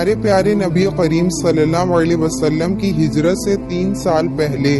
ہمارے پیارے نبی کریم صلی اللہ علیہ وسلم کی ہجرت سے 3 سال پہلے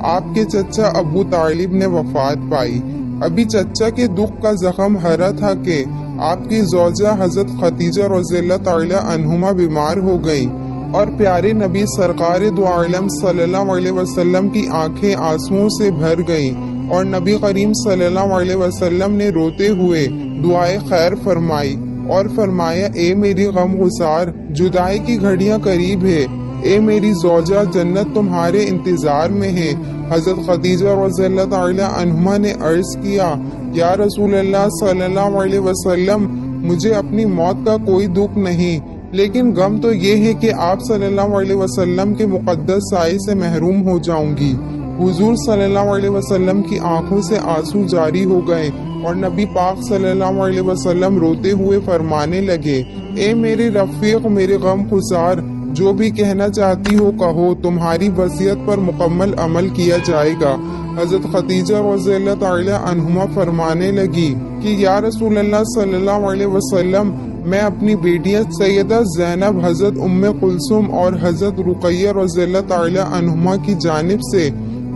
آپ کے چچا ابو طالب نے وفات پائی۔ ابھی چچا کے دکھ کا زخم ہرا تھا کہ آپ کی زوجہ حضرت خدیجہ رضی اللہ تعالی عنہما بیمار ہو گئیں اور پیارے نبی سرکار دو عالم صلی اللہ علیہ وسلم کی آنکھیں آنسوؤں سے بھر گئیں اور نبی کریم صلی اللہ علیہ وسلم نے روتے ہوئے دعائے خیر فرمائی اور فرمایا، اے میری غم گسار، جدائی کی گھڑیاں قریب ہے، اے میری زوجہ، جنت تمہارے انتظار میں ہے۔ حضرت خدیجہ رضی اللہ تعالی عنہما نے عرض کیا، یا رسول اللہ صلی اللہ علیہ وسلم، مجھے اپنی موت کا کوئی دکھ نہیں، لیکن غم تو یہ ہے کہ آپ صلی اللہ علیہ وسلم کے مقدس سائے سے محروم ہو جاؤں گی۔ حضور صلی اللہ علیہ وسلم کی آنکھوں سے آنسو جاری ہو گئے اور نبی پاک صلی اللہ علیہ وسلم روتے ہوئے فرمانے لگے، اے میرے رفیق، میرے غم گسار، جو بھی کہنا چاہتی ہو کہو، تمہاری وصیت پر مکمل عمل کیا جائے گا۔ حضرت خدیجہ رضی اللہ تعالی عنہما فرمانے لگی کہ یا رسول اللہ صلی اللہ علیہ وسلم، میں اپنی بیٹیاں سیدہ زینب، حضرت ام کلثوم اور حضرت رقیہ رضی اللہ تعالی عنہما کی جانب سے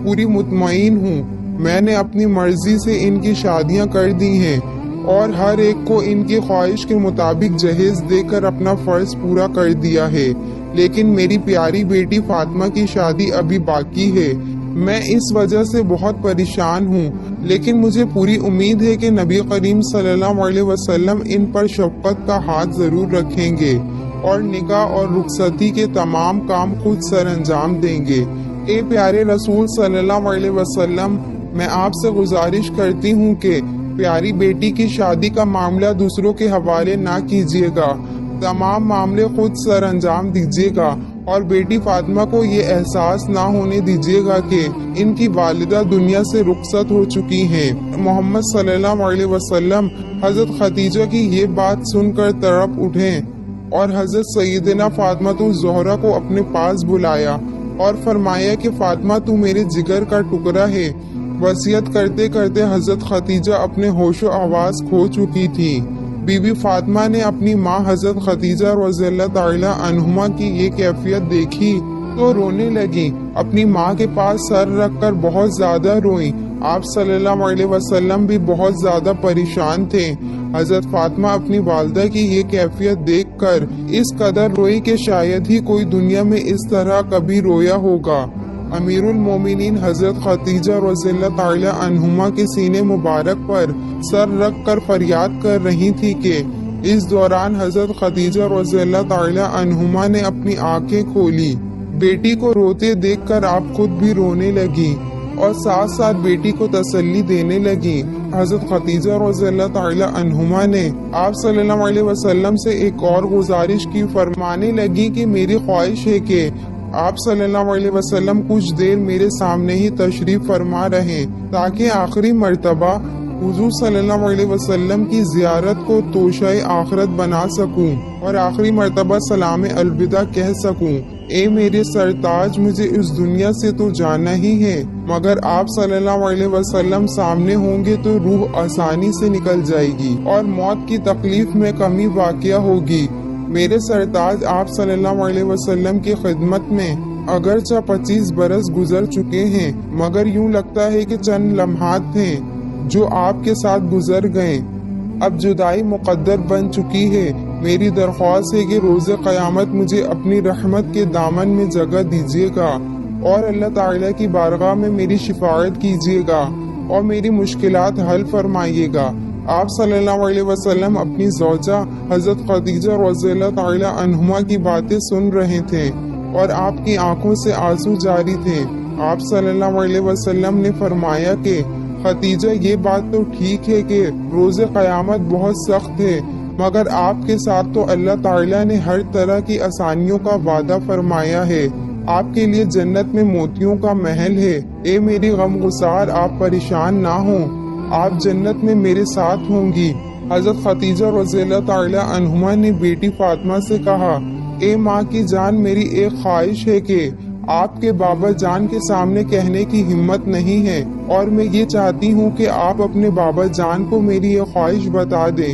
پوری مطمئن ہوں۔ میں نے اپنی مرضی سے ان کی شادیاں کر دی ہیں اور ہر ایک کو ان کی خواہش کے مطابق جہیز دے کر اپنا فرض پورا کر دیا ہے، لیکن میری پیاری بیٹی فاطمہ کی شادی ابھی باقی ہے۔ میں اس وجہ سے بہت پریشان ہوں، لیکن مجھے پوری امید ہے کہ نبی کریم صلی اللہ علیہ وسلم ان پر شفقت کا ہاتھ ضرور رکھیں گے اور نکاح اور رخصتی کے تمام کام خود سر انجام دیں گے۔ اے پیارے رسول صلی اللہ علیہ وسلم، میں آپ سے گزارش کرتی ہوں کہ پیاری بیٹی کی شادی کا معاملہ دوسروں کے حوالے نہ کیجیے گا، تمام معاملے خود سر انجام دیجیے گا اور بیٹی فاطمہ کو یہ احساس نہ ہونے دیجیے گا کہ ان کی والدہ دنیا سے رخصت ہو چکی ہیں۔ محمد صلی اللہ علیہ وسلم حضرت خدیجہ کی یہ بات سن کر تڑپ اٹھے اور حضرت سیدنا فاطمہ الزہرا کو اپنے پاس بلایا اور فرمایا کہ فاطمہ، تو میرے جگر کا ٹکڑا ہے۔ وصیت کرتے کرتے حضرت خدیجہ اپنے ہوش و حواس کھو چکی تھی۔ بی بی فاطمہ نے اپنی ماں حضرت خدیجہ رضی اللہ تعالی عنہما کی یہ کیفیت دیکھی تو رونے لگی، اپنی ماں کے پاس سر رکھ کر بہت زیادہ روئیں۔ آپ صلی اللہ علیہ وسلم بھی بہت زیادہ پریشان تھے۔ حضرت فاطمہ اپنی والدہ کی یہ کیفیت دیکھ کر اس قدر روئی کہ شاید ہی کوئی دنیا میں اس طرح کبھی رویا ہوگا۔ امیر المومنین حضرت خدیجہ رضی اللہ تعالی عنہما کے سینے مبارک پر سر رکھ کر فریاد کر رہی تھی کہ اس دوران حضرت خدیجہ رضی اللہ تعالی عنہما نے اپنی آنکھیں کھولی۔ بیٹی کو روتے دیکھ کر آپ خود بھی رونے لگی اور ساتھ ساتھ بیٹی کو تسلی دینے لگی۔ حضرت خدیجہ رضی اللہ تعالی عنہما نے آپ صلی اللہ علیہ وسلم سے ایک اور گزارش کی، فرمانے لگی کہ میری خواہش ہے کہ آپ صلی اللہ علیہ وسلم کچھ دیر میرے سامنے ہی تشریف فرما رہیں تاکہ آخری مرتبہ حضور صلی اللہ علیہ وسلم کی زیارت کو توشہ آخرت بنا سکوں اور آخری مرتبہ سلام الوداع کہہ سکوں۔ اے میرے سرتاج، مجھے اس دنیا سے تو جانا ہی ہے، مگر آپ صلی اللہ علیہ وسلم سامنے ہوں گے تو روح آسانی سے نکل جائے گی اور موت کی تکلیف میں کمی واقع ہوگی۔ میرے سرتاج، آپ صلی اللہ علیہ وسلم کی خدمت میں اگرچہ 25 برس گزر چکے ہیں، مگر یوں لگتا ہے کہ چند لمحات تھے جو آپ کے ساتھ گزر گئے۔ اب جدائی مقدر بن چکی ہے۔ میری درخواست ہے کہ روز قیامت مجھے اپنی رحمت کے دامن میں جگہ دیجیے گا اور اللہ تعالیٰ کی بارگاہ میں میری شفاعت کیجیے گا اور میری مشکلات حل فرمائیے گا۔ آپ صلی اللہ علیہ وسلم اپنی زوجہ حضرت خدیجہ رضی اللہ تعالی عنہما کی باتیں سن رہے تھے اور آپ کی آنکھوں سے آنسو جاری تھے۔ آپ صلی اللہ علیہ وسلم نے فرمایا کہ خدیجہ، یہ بات تو ٹھیک ہے کہ روز قیامت بہت سخت ہے، مگر آپ کے ساتھ تو اللہ تعالیٰ نے ہر طرح کی آسانیوں کا وعدہ فرمایا ہے۔ آپ کے لیے جنت میں موتیوں کا محل ہے۔ اے میری غم گسار، آپ پریشان نہ ہوں، آپ جنت میں میرے ساتھ ہوں گی۔ حضرت خدیجہ رضی اللہ تعالی عنہما نے بیٹی فاطمہ سے کہا، اے ماں کی جان، میری ایک خواہش ہے کہ آپ کے بابا جان کے سامنے کہنے کی ہمت نہیں ہے اور میں یہ چاہتی ہوں کہ آپ اپنے بابا جان کو میری یہ خواہش بتا دیں۔